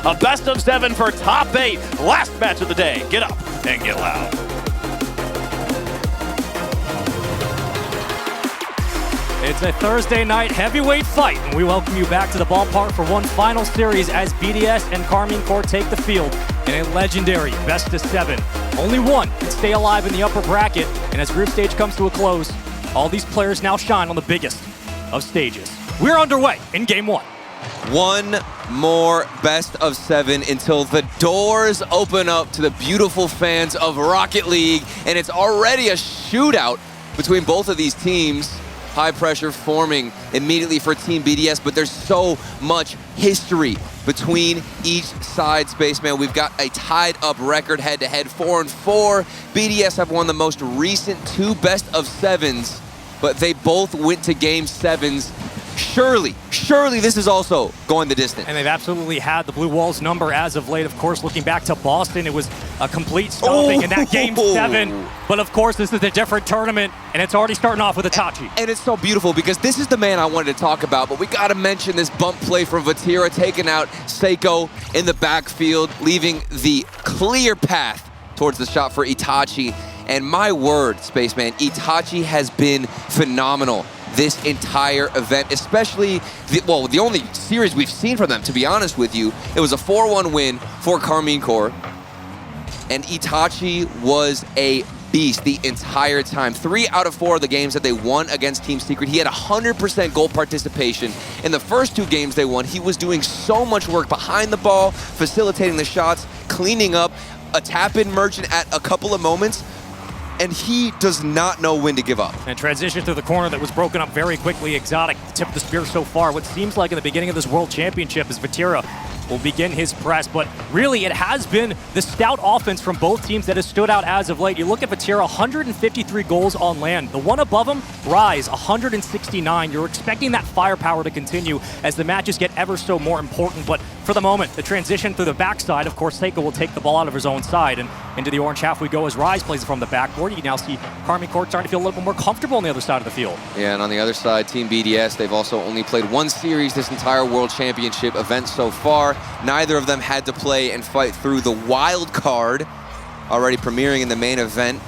A best of 7 for top 8. Last match of the day. Get up and get loud. It's a Thursday night heavyweight fight, and we welcome you back to the ballpark for one final series as BDS and Karmine Corp take the field in a legendary best of 7. Only one can stay alive in the upper bracket, and as group stage comes to a close, all these players now shine on the biggest of stages. We're underway in game 1. One more best of 7 until the doors open up to the beautiful fans of Rocket League, and it's already a shootout between both of these teams. High pressure forming immediately for Team BDS, but there's so much history between each side, Spaceman. We've got a tied up record head-to-head, 4-4. BDS have won the most recent 2 best of 7s, but they both went to game 7s. Surely this is also going the distance. And they've absolutely had the Blue Walls number as of late. Of course, looking back to Boston, it was a complete stomping in that game 7. But of course, this is a different tournament, and it's already starting off with Itachi. And it's so beautiful because this is the man I wanted to talk about, but we got to mention this bump play from Vatira, taking out Seiko in the backfield, leaving the clear path towards the shot for Itachi. And my word, Spaceman, Itachi has been phenomenal this entire event, especially, the only series we've seen from them, to be honest with you. It was a 4-1 win for Karmine Corp, and Itachi was a beast the entire time. 3 out of 4 of the games that they won against Team Secret, he had 100% goal participation. In the first 2 games they won, he was doing so much work behind the ball, facilitating the shots, cleaning up, a tap-in merchant at a couple of moments, and he does not know when to give up. And transition to the corner that was broken up very quickly. Exotic, the tip of the spear so far. What seems like in the beginning of this World Championship is Vatira will begin his press, but really it has been the stout offense from both teams that has stood out as of late. You look at Vatira, 153 goals on land. The one above him, Rise, 169. You're expecting that firepower to continue as the matches get ever so more important, but for the moment, the transition through the backside, of course, Seiko will take the ball out of his own side, and into the orange half we go as Rise plays it from the backboard. You now see Karmine Corp starting to feel a little bit more comfortable on the other side of the field. Yeah, and on the other side, Team BDS, they've also only played 1 series this entire World Championship event so far. Neither of them had to play and fight through the wild card, already premiering in the main event.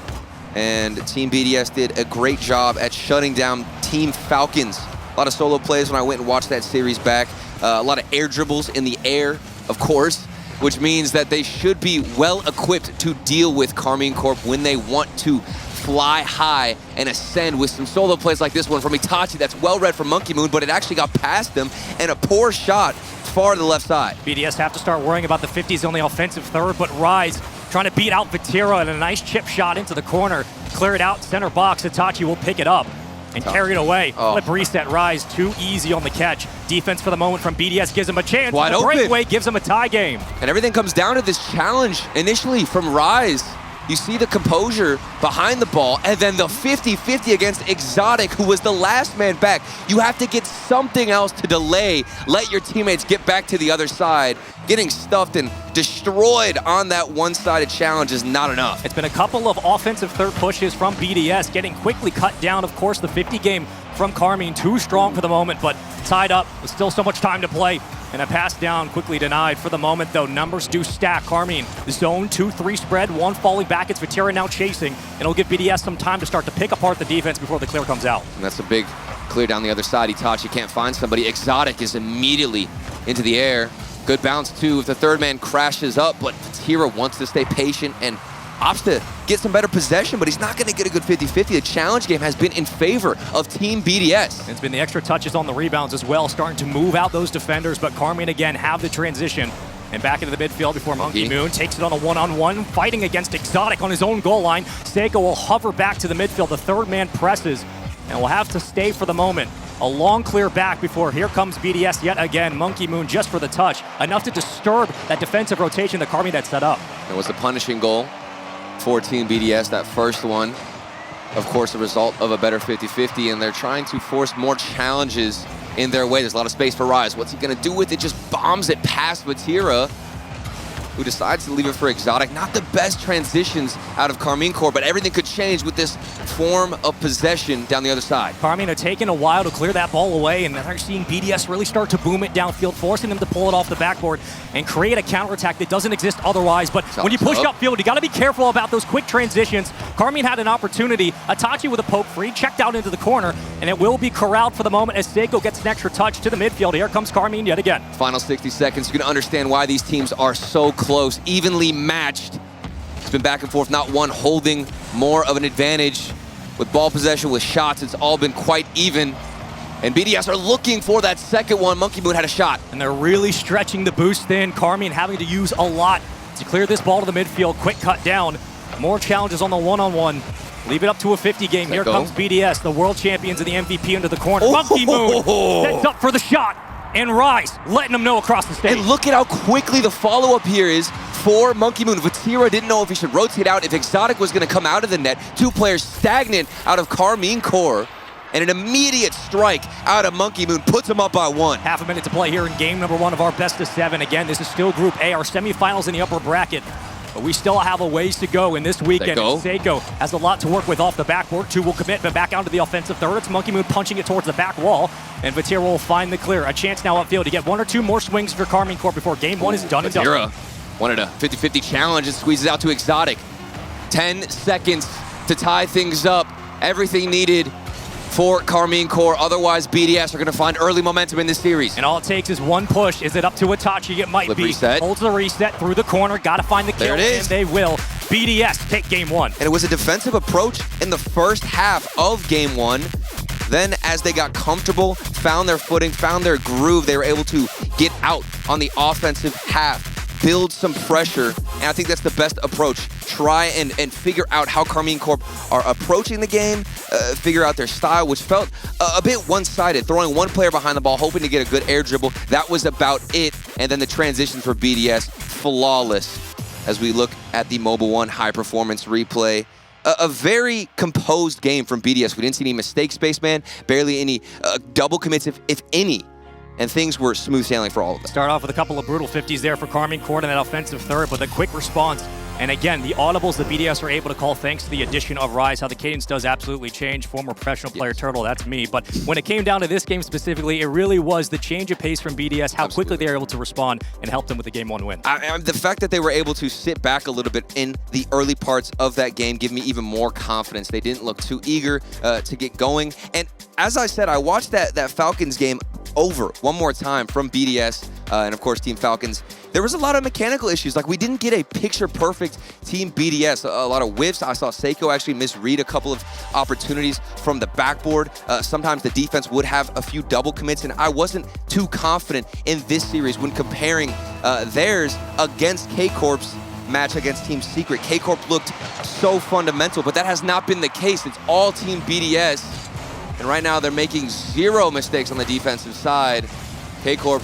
And Team BDS did a great job at shutting down Team Falcons. A lot of solo plays when I went and watched that series back. A lot of air dribbles in the air, of course, which means that they should be well equipped to deal with Karmine Corp when they want to fly high and ascend with some solo plays like this one from Itachi that's well read from Monkey Moon, but it actually got past them, and a poor shot far to the left side. BDS have to start worrying about the 50s on the offensive third, but Rise trying to beat out Vatira, and a nice chip shot into the corner. Clear it out, center box. Itachi will pick it up and carry it away. Flip reset, Rise too easy on the catch. Defense for the moment from BDS gives him a chance. Wide the open. breakaway gives him a tie game. And everything comes down to this challenge initially from Rise. You see the composure behind the ball, and then the 50-50 against Exotic, who was the last man back. You have to get something else to delay, let your teammates get back to the other side. Getting stuffed and destroyed on that one-sided challenge is not enough. It's been a couple of offensive third pushes from BDS, getting quickly cut down. Of course, the 50 game from Karmine, too strong for the moment, but tied up with still so much time to play. And a pass down quickly denied. For the moment, though, numbers do stack. Karmine, zone 2-3 spread, 1 falling back. It's Vatira now chasing, and it'll give BDS some time to start to pick apart the defense before the clear comes out. And that's a big clear down the other side. Itachi can't find somebody. Exotic is immediately into the air. Good bounce, too, if the third man crashes up, but Vatira wants to stay patient and opts to get some better possession, but he's not going to get a good 50-50. The challenge game has been in favor of Team BDS. It's been the extra touches on the rebounds as well, starting to move out those defenders, but Karmine again have the transition. And back into the midfield before Monkey Moon takes it on a one-on-one, fighting against Exotic on his own goal line. Seiko will hover back to the midfield. The third man presses, and will have to stay for the moment. A long clear back before here comes BDS yet again. Monkey Moon just for the touch, enough to disturb that defensive rotation that Karmine had set up. It was the punishing goal for Team BDS, that first one. Of course, a result of a better 50-50, and they're trying to force more challenges in their way. There's a lot of space for Rise. What's he gonna do with it? Just bombs it past Vatira. who decides to leave it for Exotic. Not the best transitions out of Karmine Corp, but everything could change with this form of possession down the other side. Karmine are taking a while to clear that ball away, and they're seeing BDS really start to boom it downfield, forcing them to pull it off the backboard and create a counterattack that doesn't exist otherwise. But when you push upfield, you got to be careful about those quick transitions. Karmine had an opportunity. Itachi with a poke free, checked out into the corner, and it will be corralled for the moment as Seiko gets an extra touch to the midfield. Here comes Karmine yet again. Final 60 seconds. You can understand why these teams are so close, evenly matched. It's been back and forth, not one holding more of an advantage. With ball possession, with shots, it's all been quite even. And BDS are looking for that second one. Monkey Moon had a shot. And they're really stretching the boost thin. Karmine having to use a lot to clear this ball to the midfield. Quick cut down. More challenges on the one-on-one. Leave it up to a 50 game. Here comes BDS, the world champions and the MVP into the corner. Monkey Moon sets up for the shot. And Rise letting them know across the stage. And look at how quickly the follow-up here is for Monkey Moon. Vatira didn't know if he should rotate out, if Exotic was going to come out of the net. Two players stagnant out of Karmine Corp. And an immediate strike out of Monkey Moon puts him up by one. Half a minute to play here in game number 1 of our best of 7. Again, this is still Group A, our semifinals in the upper bracket. But we still have a ways to go in this weekend. Seiko has a lot to work with off the backboard. 2 will commit, but back onto the offensive third. It's Monkey Moon punching it towards the back wall. And Vatira will find the clear. A chance now upfield to get 1 or 2 more swings for Karmine Corp before game 1 is done and done. Wanted a 50-50 challenge and squeezes out to Exotic. 10 seconds to tie things up. Everything needed for Karmine Corp. Otherwise, BDS are going to find early momentum in this series. And all it takes is 1 push. Is it up to Itachi? It might be. Reset. Holds the reset through the corner. Got to find the kill. There it is. And they will. BDS take game 1. And it was a defensive approach in the first half of game 1. Then as they got comfortable, found their footing, found their groove, they were able to get out on the offensive half, build some pressure, and I think that's the best approach. Try and figure out how Karmine Corp are approaching the game, figure out their style, which felt a bit one-sided, throwing 1 player behind the ball, hoping to get a good air dribble. That was about it, and then the transitions for BDS, flawless. As we look at the Mobile 1 high-performance replay, a very composed game from BDS. We didn't see any mistakes, Spaceman, barely any double commits, if any. And things were smooth sailing for all of them. Start off with a couple of brutal 50s there for Karmine Corp in that offensive third, but the quick response. And again, the audibles the BDS are able to call thanks to the addition of Rise. How the cadence does absolutely change. Former professional player Turtle, that's me. But when it came down to this game specifically, it really was the change of pace from BDS, how quickly they were able to respond and help them with the game 1 win. The fact that they were able to sit back a little bit in the early parts of that game gave me even more confidence. They didn't look too eager to get going. And as I said, I watched that Falcons game over one more time from BDS and of course Team Falcons. There was a lot of mechanical issues. Like, we didn't get a picture-perfect Team BDS. A lot of whiffs. I saw Seiko actually misread a couple of opportunities from the backboard. Sometimes the defense would have a few double commits, and I wasn't too confident in this series when comparing theirs against K-Corp's match against Team Secret. K-Corp looked so fundamental, but that has not been the case. It's all Team BDS, and right now they're making 0 mistakes on the defensive side. K-Corp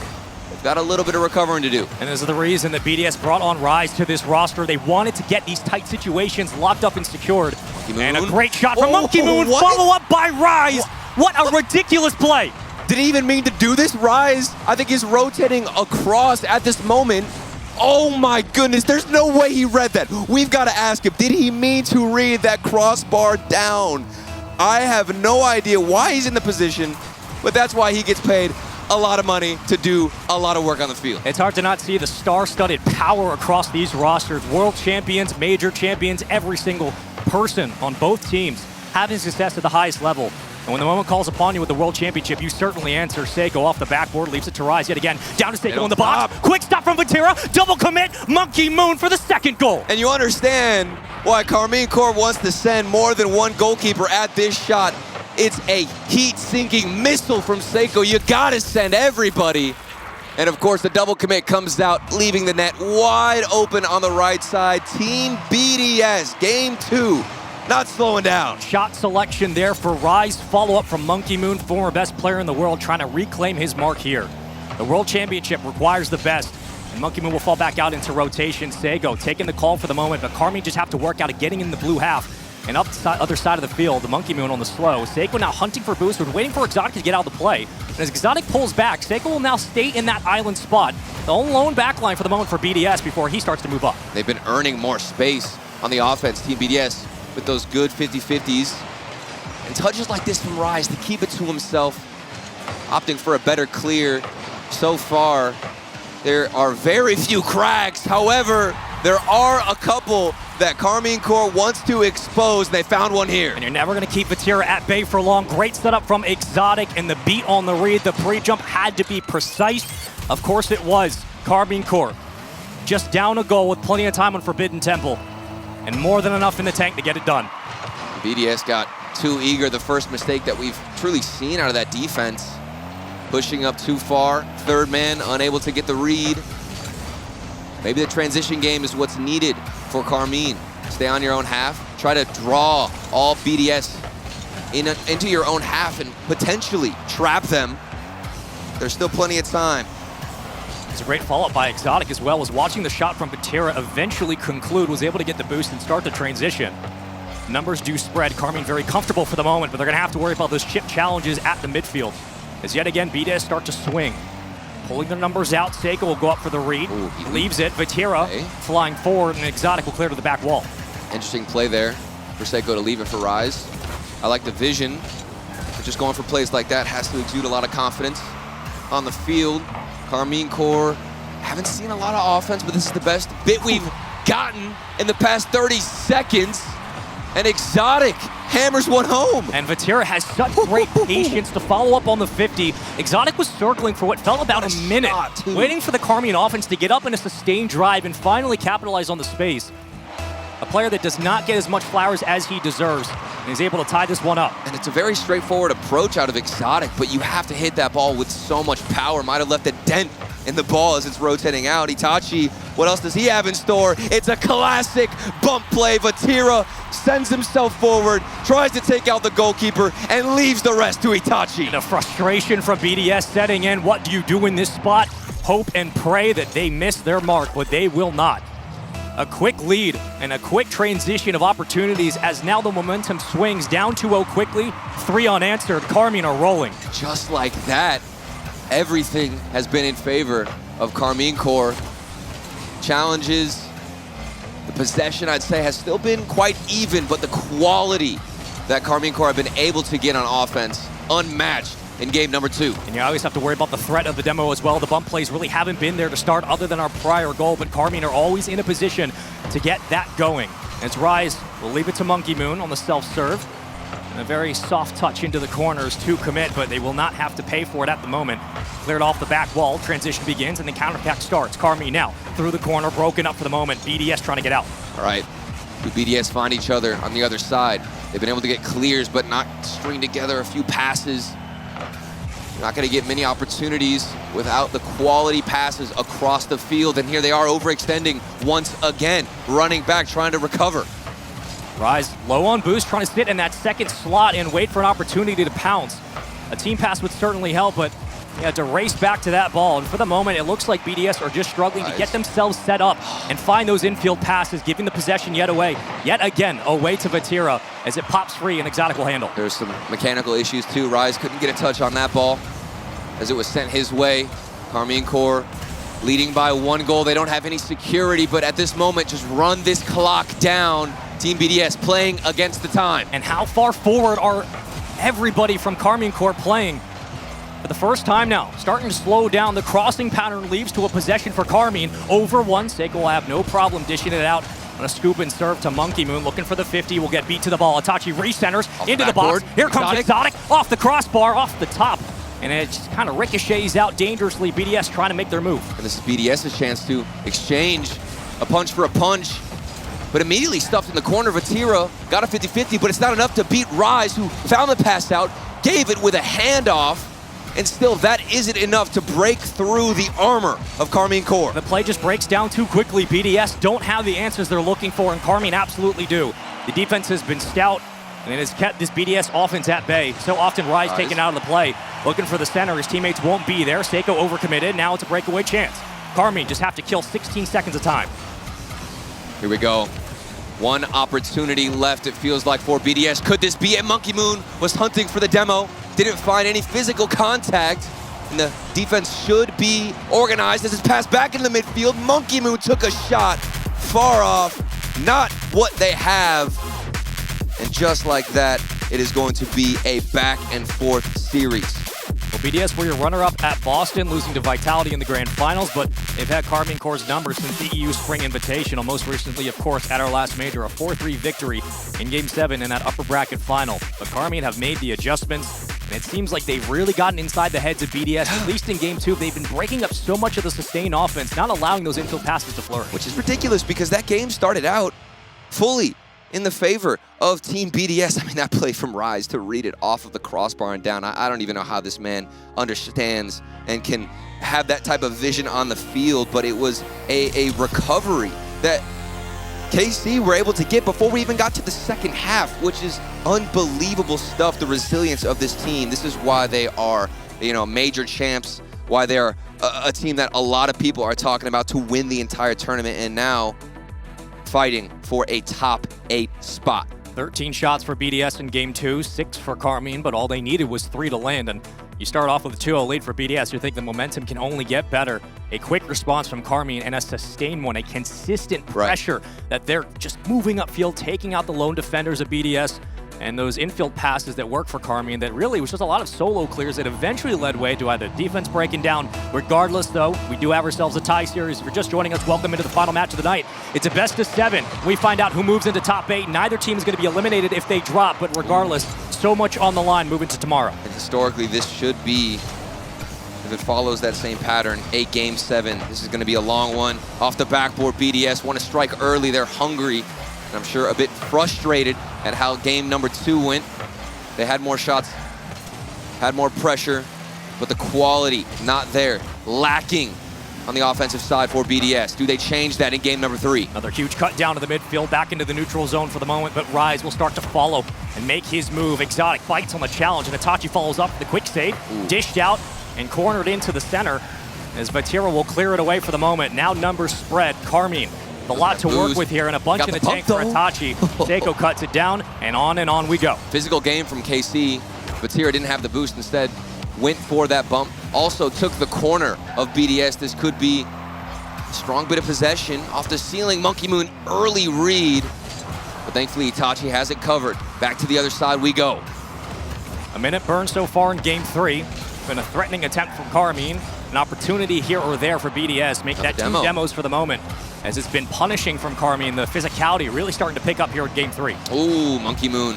got a little bit of recovering to do. And this is the reason that BDS brought on Rise to this roster. They wanted to get these tight situations locked up and secured. And a great shot from Monkey Moon, follow up by Rise. What a ridiculous play. Didn't even mean to do this. Rise, I think, is rotating across at this moment. Oh my goodness, there's no way he read that. We've got to ask him, did he mean to read that crossbar down? I have no idea why he's in the position, but that's why he gets paid a lot of money to do a lot of work on the field. It's hard to not see the star-studded power across these rosters. World champions, major champions, every single person on both teams having success at the highest level. And when the moment calls upon you with the World Championship, you certainly answer. Seiko off the backboard, leaves it to Rise yet again. Down to Seiko in the box. Quick stop from Vatira. Double commit. Monkey Moon for the 2nd goal. And you understand why Karmine Corp wants to send more than 1 goalkeeper at this shot. It's a heat-sinking missile from Seiko. You gotta send everybody. And of course, the double commit comes out, leaving the net wide open on the right side. Team BDS, game 2. Not slowing down. Shot selection there for Rise. Follow-up from Monkey Moon, former best player in the world, trying to reclaim his mark here. The World Championship requires the best, and Monkey Moon will fall back out into rotation. Seiko taking the call for the moment, but Karmine just have to work out of getting in the blue half And up the other side of the field, the Monkey Moon on the slow. Seiko now hunting for Boostwood, waiting for Exotic to get out of the play. And as Exotic pulls back, Seiko will now stay in that island spot. The lone backline for the moment for BDS before he starts to move up. They've been earning more space on the offense, Team BDS, with those good 50-50s. And touches like this from Rise to keep it to himself, opting for a better clear. So far, there are very few cracks. However, there are a couple that Karmine Corp wants to expose, and they found one here. And you're never going to keep Vatira at bay for long. Great setup from Exotic, and the beat on the read. The pre-jump had to be precise. Of course it was. Karmine Corp just down a goal with plenty of time on Forbidden Temple, and more than enough in the tank to get it done. BDS got too eager. The first mistake that we've truly seen out of that defense. Pushing up too far. Third man unable to get the read. Maybe the transition game is what's needed for Karmine. Stay on your own half. Try to draw all BDS into your own half and potentially trap them. There's still plenty of time. It's a great follow-up by Exotic as well, as watching the shot from Vatira eventually conclude, was able to get the boost and start the transition. Numbers do spread. Karmine very comfortable for the moment, but they're going to have to worry about those chip challenges at the midfield. As yet again, BDS start to swing. Pulling the numbers out, Seiko will go up for the read. Ooh, leaves it. Vatira flying forward, and Exotic will clear to the back wall. Interesting play there for Seiko to leave it for Rise. I like the vision. But just going for plays like that has to exude a lot of confidence on the field. Karmine Corp, haven't seen a lot of offense, but this is the best bit we've gotten in the past 30 seconds. And Exotic hammers one home. And Vatira has such great patience to follow up on the 50. Exotic was circling for what felt about a minute, waiting for the Karmine offense to get up in a sustained drive and finally capitalize on the space. A player that does not get as much flowers as he deserves, and he's able to tie this one up. And it's a very straightforward approach out of Exotic, but you have to hit that ball with so much power. Might have left a dent in the ball as it's rotating out. Itachi, what else does he have in store? It's a classic bump play. Vatira sends himself forward, tries to take out the goalkeeper, and leaves the rest to Itachi. And the frustration from BDS setting in. What do you do in this spot? Hope and pray that they miss their mark, but they will not. A quick lead and a quick transition of opportunities as now the momentum swings down 2-0 quickly. 3 unanswered. Karmine are rolling. Just like that, everything has been in favor of Karmine Corp. Challenges, the possession, I'd say, has still been quite even, but the quality that Karmine Corp have been able to get on offense, unmatched in game number 2. And you always have to worry about the threat of the demo as well. The bump plays really haven't been there to start other than our prior goal, but Karmine are always in a position to get that going. As Rise will leave it to Monkey Moon on the self-serve. And a very soft touch into the corners to commit, but they will not have to pay for it at the moment. Cleared off the back wall, transition begins, and the counterattack starts. Karmine now through the corner, broken up for the moment. BDS trying to get out. All right, do BDS find each other on the other side? They've been able to get clears, but not string together a few passes. You're not going to get many opportunities without the quality passes across the field, and here they are overextending once again, running back, trying to recover. Rise low on boost, trying to sit in that second slot and wait for an opportunity to pounce. A team pass would certainly help, but they had to race back to that ball. And for the moment, it looks like BDS are just struggling to get themselves set up and find those infield passes, giving the possession yet again, away to Vatira as it pops free and Exotic will handle. There's some mechanical issues too. Rise couldn't get a touch on that ball as it was sent his way. Karmine Corp leading by 1 goal. They don't have any security, but at this moment, just run this clock down. Team BDS playing against the time. And how far forward are everybody from Karmine Corp playing? For the first time now, starting to slow down. The crossing pattern leads to a possession for Karmine. Over 1, Seiko will have no problem dishing it out on a scoop and serve to Monkey Moon. Looking for the 50, will get beat to the ball. Itachi recenters into the box. Here comes Exotic off the crossbar, off the top. And it just kind of ricochets out dangerously. BDS trying to make their move. And this is BDS's chance to exchange a punch for a punch. But immediately stuffed in the corner. Vatira got a 50-50, but it's not enough to beat Rise, who found the pass out, gave it with a handoff, and still that isn't enough to break through the armor of Karmine Corp. The play just breaks down too quickly. BDS don't have the answers they're looking for, and Karmine absolutely do. The defense has been stout, and it has kept this BDS offense at bay. So often Rise taken out of the play, looking for the center. His teammates won't be there. Seiko overcommitted. Now it's a breakaway chance. Karmine just have to kill 16 seconds of time. Here we go. One opportunity left, it feels like, for BDS. Could this be it? Monkey Moon was hunting for the demo, didn't find any physical contact, and the defense should be organized as it's passed back in the midfield. Monkey Moon took a shot far off, not what they have. And just like that, it is going to be a back and forth series. Well, BDS were your runner-up at Boston, losing to Vitality in the grand finals, but they've had Karmine Corp's numbers since the EU Spring Invitational. Most recently, of course, at our last major, a 4-3 victory in Game 7 in that upper bracket final. But Karmine have made the adjustments, and it seems like they've really gotten inside the heads of BDS. At least in Game 2, they've been breaking up so much of the sustained offense, not allowing those infield passes to flourish. Which is ridiculous because that game started out fully in the favor of Team BDS. I mean, that play from Rise to read it off of the crossbar and down. I don't even know how this man understands and can have that type of vision on the field, but it was a recovery that KC were able to get before we even got to the second half, which is unbelievable stuff, the resilience of this team. This is why they are, major champs, why they're a team that a lot of people are talking about to win the entire tournament, and now fighting for a top 8 spot. 13 shots for BDS in Game 2, 6 for Karmine, but all they needed was 3 to land. And you start off with a 2-0 lead for BDS. You think the momentum can only get better. A quick response from Karmine and a sustained one, a consistent pressure that they're just moving upfield, taking out the lone defenders of BDS. And those infield passes that work for Karmine, that really was just a lot of solo clears that eventually led way to either defense breaking down. Regardless, though, we do have ourselves a tie series. If you're just joining us, welcome into the final match of the night. It's a best of 7. We find out who moves into top 8. Neither team is going to be eliminated if they drop, but regardless, so much on the line moving to tomorrow. And historically, this should be, if it follows that same pattern, a Game 7. This is going to be a long one. Off the backboard, BDS want to strike early. They're hungry. And I'm sure a bit frustrated at how game number 2 went. They had more shots, had more pressure, but the quality not there, lacking on the offensive side for BDS. Do they change that in game number 3? Another huge cut down to the midfield, back into the neutral zone for the moment, but Rise will start to follow and make his move. Exotic fights on the challenge, and Itachi follows up with the quick save, dished out and cornered into the center as Vatira will clear it away for the moment. Now numbers spread. Karmine, a lot to work with here, and a bunch in the tank for Itachi. Seiko cuts it down, and on we go. Physical game from KC. Vatira didn't have the boost, instead went for that bump. Also took the corner of BDS. This could be a strong bit of possession off the ceiling. Monkey Moon early read, but thankfully Itachi has it covered. Back to the other side we go. A minute burned so far in game 3. Been a threatening attempt from Karmine. An opportunity here or there for BDS. Make that 2 demos for the moment, as it's been punishing from Karmine. The physicality really starting to pick up here in game 3. Ooh, Monkey Moon.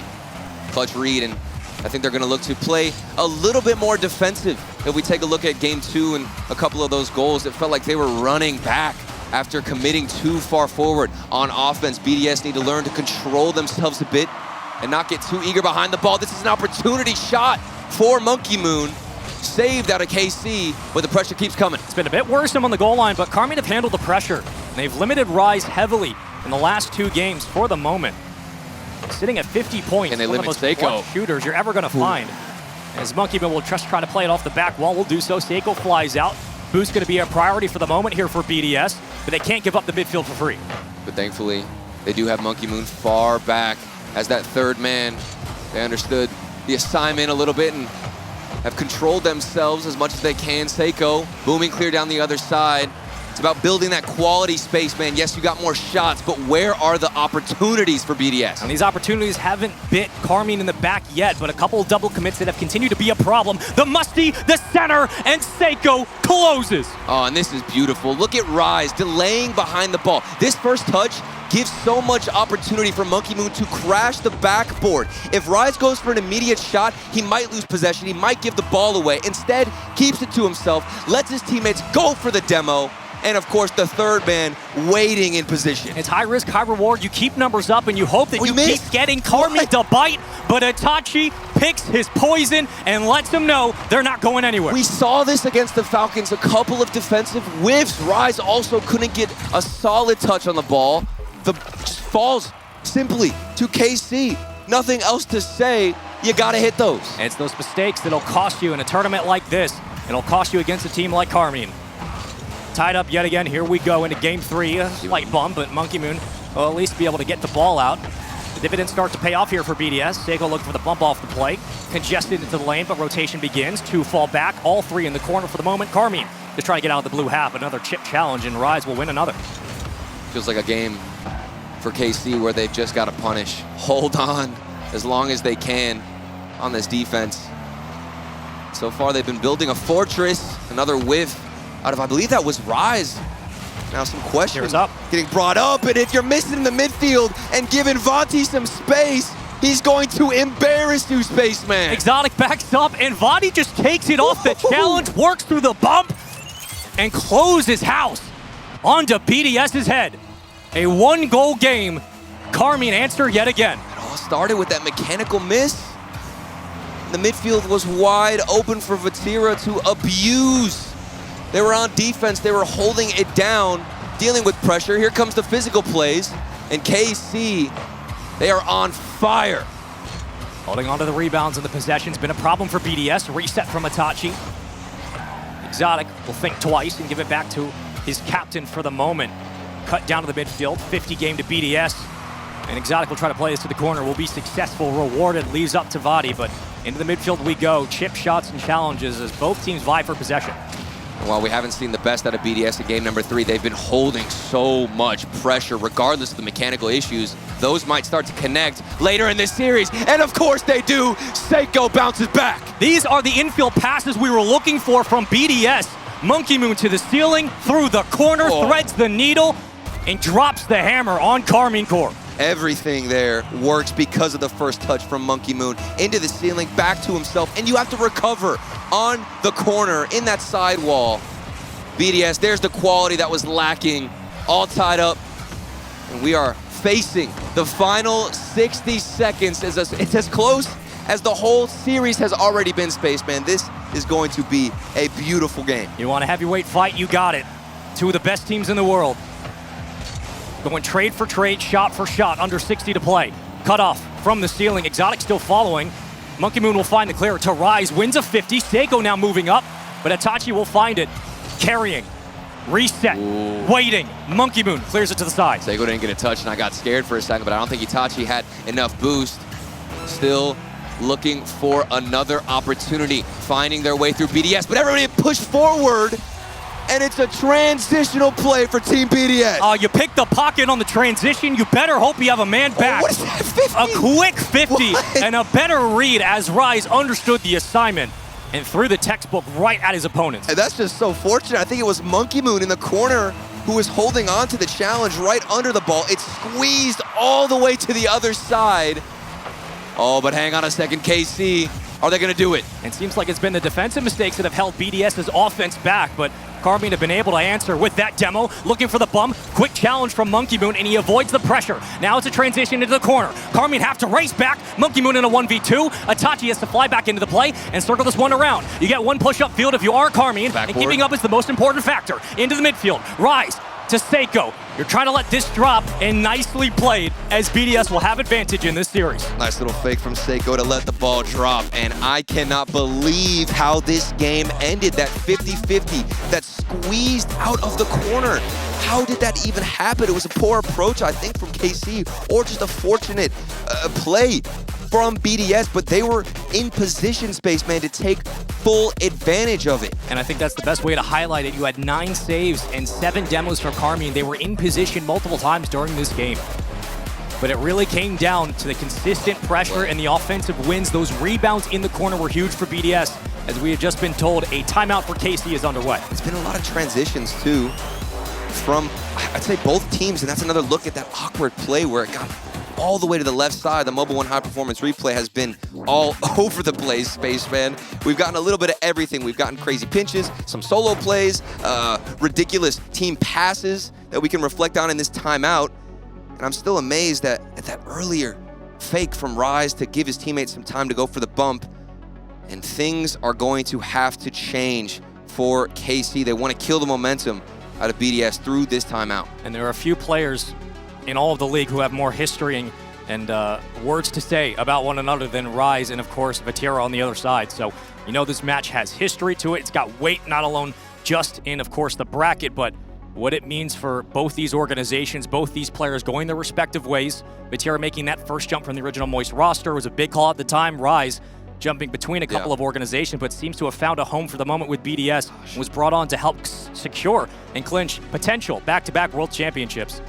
Clutch read, and I think they're going to look to play a little bit more defensive. If we take a look at game 2 and a couple of those goals, it felt like they were running back after committing too far forward on offense. BDS need to learn to control themselves a bit and not get too eager behind the ball. This is an opportunity shot for Monkey Moon. Saved out of KC, but the pressure keeps coming. It's been a bit worrisome on the goal line, but Karmine have handled the pressure. And they've limited Rise heavily in the last 2 games for the moment. Sitting at 50 points, and they one of limit the most Seiko. Shooters you're ever going to find. As Monkey Moon will just try to play it off the back wall, will do so. Seiko flies out. Boost going to be a priority for the moment here for BDS, but they can't give up the midfield for free. But thankfully, they do have Monkey Moon far back as that third man. They understood the assignment a little bit and have controlled themselves as much as they can. Seiko booming clear down the other side. It's about building that quality space, man. Yes, you got more shots, but where are the opportunities for BDS? And these opportunities haven't bit Karmine in the back yet, but a couple of double commits that have continued to be a problem. The Musty, the center, and Seiko closes. Oh, and this is beautiful. Look at Rise delaying behind the ball. This first touch gives so much opportunity for Monkey Moon to crash the backboard. If Rise goes for an immediate shot, he might lose possession. He might give the ball away. Instead, keeps it to himself, lets his teammates go for the demo, and of course, the third man waiting in position. It's high risk, high reward. You keep numbers up, and you hope that you keep getting Karmine to bite, but Itachi picks his poison and lets them know they're not going anywhere. We saw this against the Falcons, a couple of defensive whiffs. Rise also couldn't get a solid touch on the ball. Just falls simply to KC. Nothing else to say. You gotta hit those. It's those mistakes that'll cost you in a tournament like this. It'll cost you against a team like Karmine. Tied up yet again. Here we go into game 3. A slight bump, but Monkey Moon Well, at least be able to get the ball out. The dividends start to pay off here for BDS. Seiko looking for the bump off the play. Congested into the lane, but rotation begins. 2 fall back, all 3 in the corner for the moment. Karmine just trying to get out of the blue half. Another chip challenge, and Rise will win another. Feels like a game for KC where they've just got to punish. Hold on as long as they can on this defense. So far, they've been building a fortress. Another whiff out of, I believe that was Rise. Now some questions getting brought up, and if you're missing the midfield and giving Vanti some space, he's going to embarrass you, Spaceman. Exotic backs up, and Vanti just takes it off the challenge, works through the bump, and closes house onto BDS's head. A 1-goal game. Karmine answer yet again. It all started with that mechanical miss. The midfield was wide open for Vatira to abuse. They were on defense, they were holding it down, dealing with pressure. Here comes the physical plays, and KC, they are on fire. Holding on to the rebounds and the possession's been a problem for BDS. Reset from Itachi. Exotic will think twice and give it back to his captain for the moment. Cut down to the midfield, 50 game to BDS. And Exotic will try to play this to the corner, will be successful, rewarded, leaves up to Vadi, but into the midfield we go. Chip shots and challenges as both teams vie for possession. While we haven't seen the best out of BDS in game number 3, they've been holding so much pressure regardless of the mechanical issues. Those might start to connect later in this series, and of course they do. Seiko bounces back. These are the infield passes we were looking for from BDS. Monkey Moon to the ceiling, through the corner, threads the needle, and drops the hammer on Karmine Corp. Everything there works because of the first touch from Monkey Moon into the ceiling, back to himself, and you have to recover on the corner in that sidewall. BDS, there's the quality that was lacking, all tied up, and we are facing the final 60 seconds. It's as close as the whole series has already been, Spaceman. This is going to be a beautiful game. You want a heavyweight fight? You got it. 2 of the best teams in the world. Going trade for trade, shot for shot, under 60 to play. Cut off from the ceiling. Exotic still following. Monkey Moon will find the clear to Rise. Wins a 50. Seiko now moving up, but Itachi will find it. Carrying. Reset. Waiting. Monkey Moon clears it to the side. Seiko didn't get a touch, and I got scared for a second, but I don't think Itachi had enough boost. Still looking for another opportunity. Finding their way through BDS, but everybody pushed forward. And it's a transitional play for Team BDS. You picked the pocket on the transition. You better hope you have a man back. What is that, 50? A quick 50 What? And a better read as Rise understood the assignment and threw the textbook right at his opponents. And that's just so fortunate. I think it was Monkey Moon in the corner who was holding on to the challenge right under the ball. It squeezed all the way to the other side. Oh, but hang on a second, KC. Are they going to do it? It seems like it's been the defensive mistakes that have held BDS's offense back, but Karmine have been able to answer with that demo, looking for the bump. Quick challenge from Monkey Moon, and he avoids the pressure. Now it's a transition into the corner. Karmine have to race back. Monkey Moon in a 1v2. Itachi has to fly back into the play and circle this one around. You get one push up field if you are Karmine, and keeping up is the most important factor. Into the midfield. Rise to Seiko. You're trying to let this drop, and nicely played as BDS will have advantage in this series. Nice little fake from Seiko to let the ball drop, and I cannot believe how this game ended. That 50-50, that squeezed out of the corner. How did that even happen? It was a poor approach, I think, from KC, or just a fortunate play from BDS, but they were in position, Spaceman, to take full advantage of it. And I think that's the best way to highlight it. You had 9 saves and 7 demos for Karmine. They were in position multiple times during this game. But it really came down to the consistent pressure and the offensive wins. Those rebounds in the corner were huge for BDS. As we had just been told, a timeout for KC is underway. It's been a lot of transitions, too, from, I'd say, both teams, and that's another look at that awkward play where it got all the way to the left side. The Mobile One High Performance replay has been all over the place, Spaceman. We've gotten a little bit of everything. We've gotten crazy pinches, some solo plays, ridiculous team passes that we can reflect on in this timeout. And I'm still amazed at that earlier fake from Rise to give his teammates some time to go for the bump. And things are going to have to change for KC. They want to kill the momentum out of BDS through this timeout. And there are a few players in all of the league who have more history and words to say about one another than Rise and, of course, Vatira on the other side. So you know this match has history to it. It's got weight, not alone just in, of course, the bracket, but what it means for both these organizations, both these players going their respective ways. Vatira making that first jump from the original Moist roster was a big call at the time. Rise jumping between a couple of organizations, but seems to have found a home for the moment with BDS and was brought on to help secure and clinch potential back-to-back World Championships.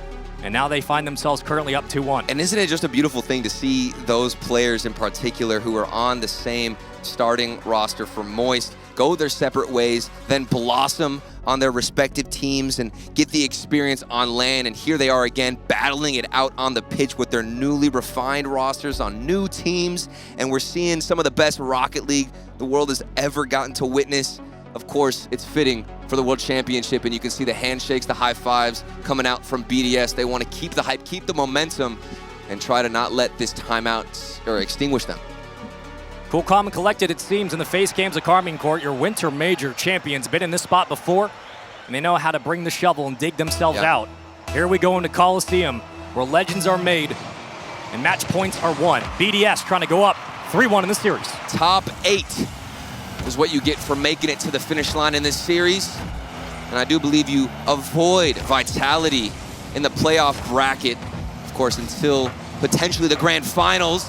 And now they find themselves currently up 2-1. And isn't it just a beautiful thing to see those players in particular who are on the same starting roster for Moist go their separate ways, then blossom on their respective teams and get the experience on LAN. And here they are again, battling it out on the pitch with their newly refined rosters on new teams. And we're seeing some of the best Rocket League the world has ever gotten to witness. Of course, it's fitting for the World Championship, and you can see the handshakes, the high fives coming out from BDS. They want to keep the hype, keep the momentum, and try to not let this timeout or extinguish them. Cool, calm, and collected, it seems, in the face games of Karmine Corp. Your winter major champions been in this spot before, and they know how to bring the shovel and dig themselves out. Here we go into Coliseum, where legends are made and match points are won. BDS trying to go up 3-1 in the series. Top 8 is what you get for making it to the finish line in this series. And I do believe you avoid Vitality in the playoff bracket, of course, until potentially the grand finals.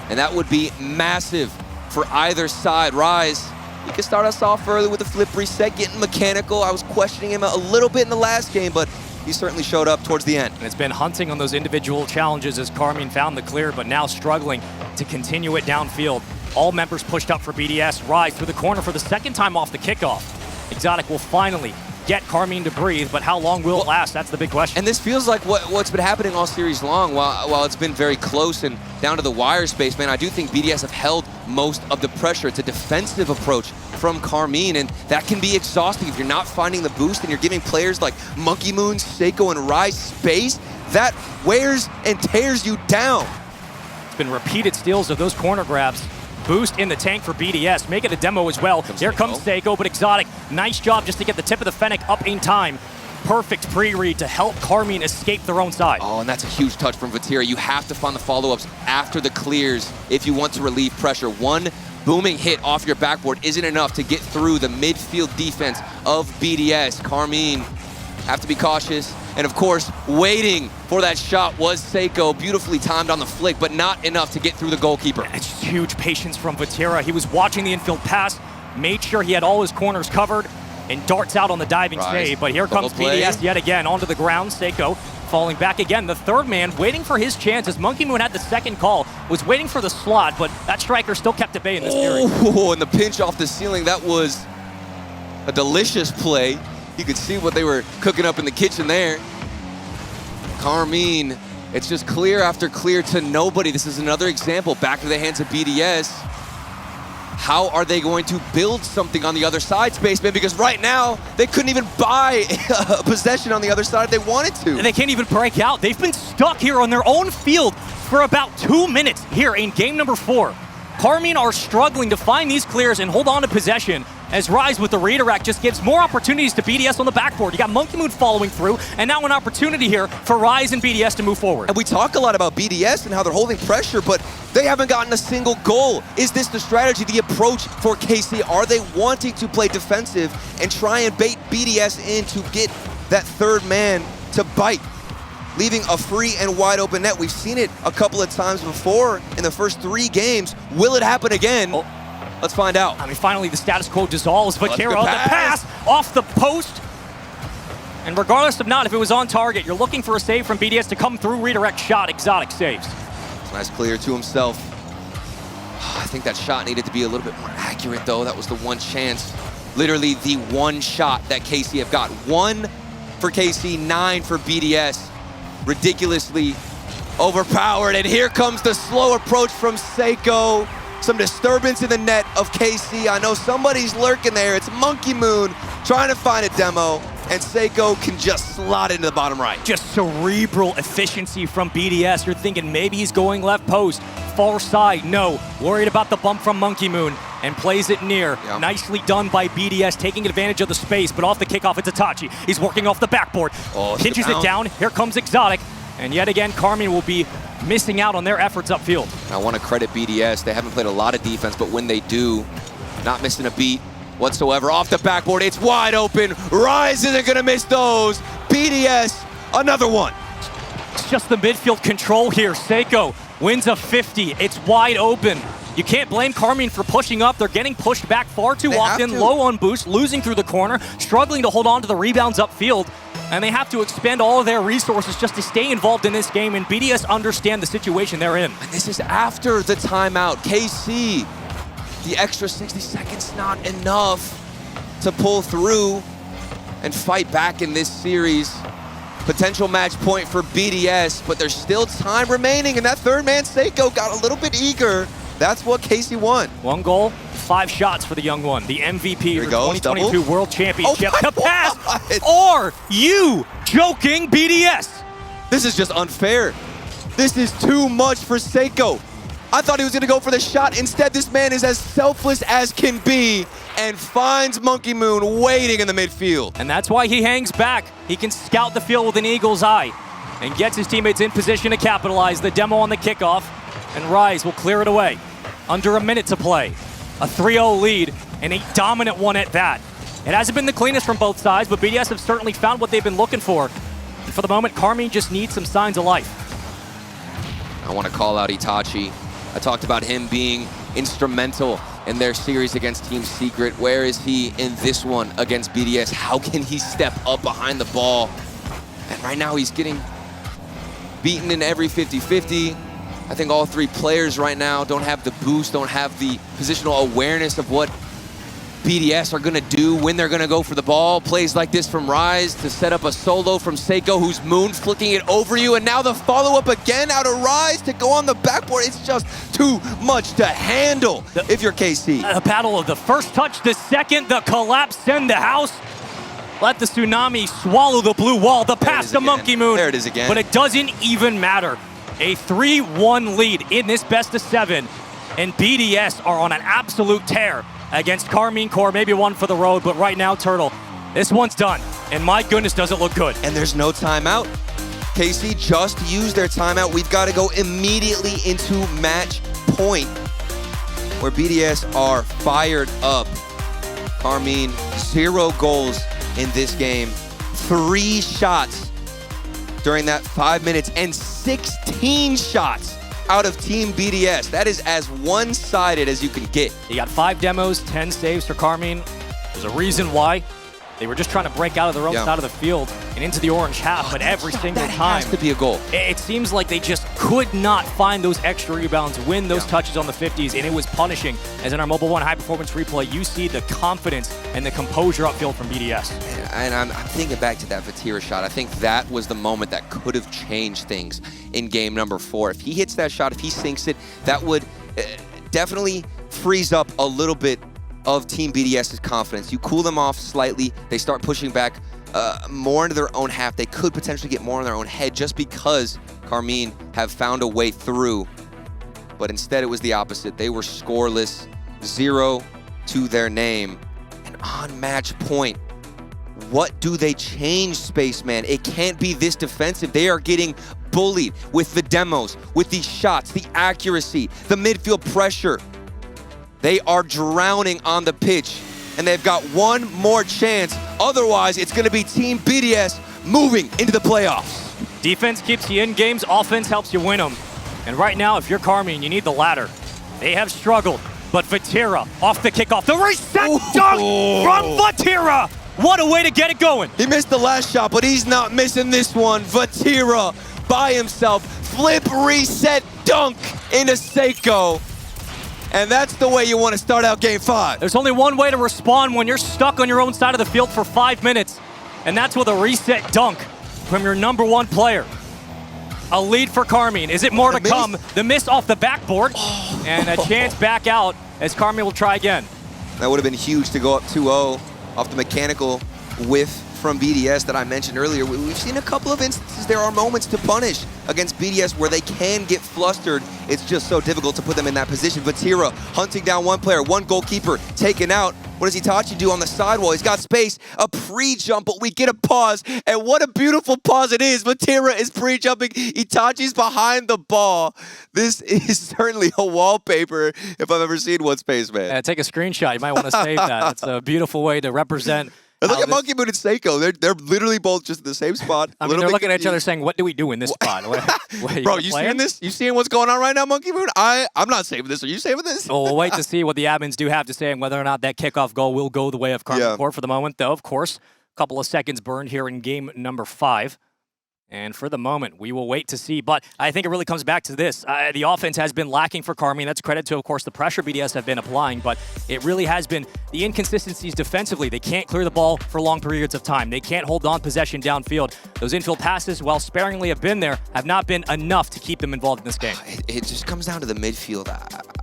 And that would be massive for either side. Rise, he could start us off early with a flip reset, getting mechanical. I was questioning him a little bit in the last game, but he certainly showed up towards the end. And it's been hunting on those individual challenges as Karmine found the clear, but now struggling to continue it downfield. All members pushed up for BDS. Rise through the corner for the second time off the kickoff. Exotic will finally get Karmine to breathe, but how long will it last? That's the big question. And this feels like what's been happening all series long. While it's been very close and down to the wire space, man, I do think BDS have held most of the pressure. It's a defensive approach from Karmine, and that can be exhausting if you're not finding the boost and you're giving players like Monkey Moon, Seiko, and Rise space. That wears and tears you down. It's been repeated steals of those corner grabs. Boost in the tank for BDS. Make it a demo as well. Here comes Seiko, but Exotic, nice job just to get the tip of the Fennec up in time. Perfect pre-read to help Karmine escape their own side. Oh, and that's a huge touch from Vatira. You have to find the follow-ups after the clears if you want to relieve pressure. One booming hit off your backboard isn't enough to get through the midfield defense of BDS. Karmine have to be cautious. And of course, waiting for that shot was Seiko, beautifully timed on the flick, but not enough to get through the goalkeeper. It's huge patience from Vatira. He was watching the infield pass, made sure he had all his corners covered, and darts out on the diving save. But here comes BDS yet again onto the ground. Seiko falling back again. The third man waiting for his chance as Monkey Moon had the second call, was waiting for the slot, but that striker still kept at bay in this period. Oh, and the pinch off the ceiling, that was a delicious play. You could see what they were cooking up in the kitchen there. Karmine, it's just clear after clear to nobody. This is another example, back to the hands of BDS. How are they going to build something on the other side, Spaceman? Because right now, they couldn't even buy a possession on the other side if they wanted to. And they can't even break out. They've been stuck here on their own field for about 2 minutes here in game number 4. Karmine are struggling to find these clears and hold on to possession as Rise with the redirect just gives more opportunities to BDS on the backboard. You got Monkey Moon following through, and now an opportunity here for Rise and BDS to move forward. And we talk a lot about BDS and how they're holding pressure, but they haven't gotten a single goal. Is this the strategy, the approach for KC? Are they wanting to play defensive and try and bait BDS in to get that third man to bite, leaving a free and wide open net? We've seen it a couple of times before in the first 3 games. Will it happen again? Oh. Let's find out. I mean, finally the status quo dissolves. Vatira, the pass off the post. And regardless of not if it was on target, you're looking for a save from BDS to come through. Redirect shot, Exotic saves. Nice clear to himself. I think that shot needed to be a little bit more accurate though. That was the one chance. Literally the one shot that KC have got. 1 for KC, 9 for BDS. Ridiculously overpowered. And here comes the slow approach from Seiko. Some disturbance in the net of KC. I know somebody's lurking there. It's Monkey Moon trying to find a demo, and Seiko can just slot into the bottom right. Just cerebral efficiency from BDS. You're thinking maybe he's going left post, far side. No, worried about the bump from Monkey Moon and plays it near. Yep. Nicely done by BDS, taking advantage of the space, but off the kickoff, it's Itachi. He's working off the backboard, pinches it down. Here comes Exotic. And yet again, Karmine will be missing out on their efforts upfield. I want to credit BDS. They haven't played a lot of defense, but when they do, not missing a beat, whatsoever. Off the backboard, it's wide open. Rise isn't gonna miss those. BDS, another one. It's just the midfield control here. Seiko wins a 50. It's wide open. You can't blame Karmine for pushing up. They're getting pushed back far too often, low on boost, losing through the corner, struggling to hold on to the rebounds upfield, and they have to expend all of their resources just to stay involved in this game, and BDS understand the situation they're in. And this is after the timeout. KC, the extra 60 seconds not enough to pull through and fight back in this series. Potential match point for BDS, but there's still time remaining, and that third man, Seiko, got a little bit eager. That's what Casey won. 1 goal, 5 shots for the young one, the MVP of the 2022 double. World Championship. Oh to pass, God. are you joking, BDS? This is just unfair. This is too much for Seiko. I thought he was gonna go for the shot. Instead, this man is as selfless as can be and finds Monkey Moon waiting in the midfield. And that's why he hangs back. He can scout the field with an eagle's eye and gets his teammates in position to capitalize. The demo on the kickoff, and Rise will clear it away. Under a minute to play. A 3-0 lead, and a dominant one at that. It hasn't been the cleanest from both sides, but BDS have certainly found what they've been looking for. And for the moment, Karmine just needs some signs of life. I want to call out Itachi. I talked about him being instrumental in their series against Team Secret. Where is he in this one against BDS? How can he step up behind the ball? And right now he's getting beaten in every 50-50. I think all 3 players right now don't have the boost, don't have the positional awareness of what BDS are gonna do when they're gonna go for the ball. Plays like this from Rise to set up a solo from Seiko, who's moon flicking it over you, and now the follow-up again out of Rise to go on the backboard. It's just too much to handle if you're KC. The battle of the first touch, the second, the collapse, send the house. Let the tsunami swallow the blue wall. The pass to Monkey Moon. There it is again. But it doesn't even matter. A 3-1 lead in this best of 7, and BDS are on an absolute tear against Karmine Corp. Maybe one for the road, but right now, Turtle, this one's done. And my goodness, does it look good. And there's no timeout. KC just used their timeout. We've got to go immediately into match point, where BDS are fired up. Karmine, 0 goals in this game. 3 shots during that 5 minutes, and 16 shots out of Team BDS. That is as one-sided as you can get. You got 5 demos, 10 saves for Karmine. There's a reason why. They were just trying to break out of their own side of the field and into the orange half, but every single time, has to be a goal. It seems like they just could not find those extra rebounds, win those touches on the 50s, and it was punishing. As in our Mobile 1 high-performance replay, you see the confidence and the composure upfield from BDS. And I'm thinking back to that Vatira shot. I think that was the moment that could have changed things in game number 4. If he hits that shot, if he sinks it, that would definitely freeze up a little bit of Team BDS's confidence. You cool them off slightly, they start pushing back more into their own half. They could potentially get more in their own head just because Karmine have found a way through. But instead it was the opposite. They were scoreless, 0 to their name. And on match point, what do they change, Spaceman? It can't be this defensive. They are getting bullied with the demos, with the shots, the accuracy, the midfield pressure. They are drowning on the pitch, and they've got one more chance. Otherwise, it's going to be Team BDS moving into the playoffs. Defense keeps you in games, offense helps you win them. And right now, if you're Karmine, you need the latter. They have struggled, but Vatira off the kickoff. The reset dunk from Vatira. What a way to get it going. He missed the last shot, but he's not missing this one. Vatira by himself, flip, reset, dunk into Seiko. And that's the way you want to start out game 5. There's only one way to respond when you're stuck on your own side of the field for 5 minutes. And that's with a reset dunk from your #1 player. A lead for Karmine. Is it more to come? The miss off the backboard. And a chance back out as Karmine will try again. That would have been huge to go up 2-0 off the mechanical whiff from BDS that I mentioned earlier. We've seen a couple of instances. There are moments to punish against BDS where they can get flustered. It's just so difficult to put them in that position. Vatira hunting down one player, one goalkeeper taken out. What does Itachi do on the sidewall? He's got space, a pre-jump, but we get a pause. And what a beautiful pause it is. Vatira is pre-jumping. Itachi's behind the ball. This is certainly a wallpaper if I've ever seen one, Spaceman. Yeah, take a screenshot. You might want to save that. It's a beautiful way to represent. And look at Monkey Moon and Seiko. They're literally both just in the same spot. I mean, they're looking at each other saying, what do we do in this spot? Bro, you seeing this? You seeing what's going on right now, Monkey Moon? I'm not saving this. Are you saving this? Well, we'll wait to see what the admins do have to say and whether or not that kickoff goal will go the way of Karmine Corp. For the moment, though, of course, a couple of seconds burned here in game number 5. And for the moment, we will wait to see. But I think it really comes back to this. The offense has been lacking for Karmine. That's credit to, of course, the pressure BDS have been applying. But it really has been the inconsistencies defensively. They can't clear the ball for long periods of time. They can't hold on possession downfield. Those infield passes, while sparingly have been there, have not been enough to keep them involved in this game. It just comes down to the midfield.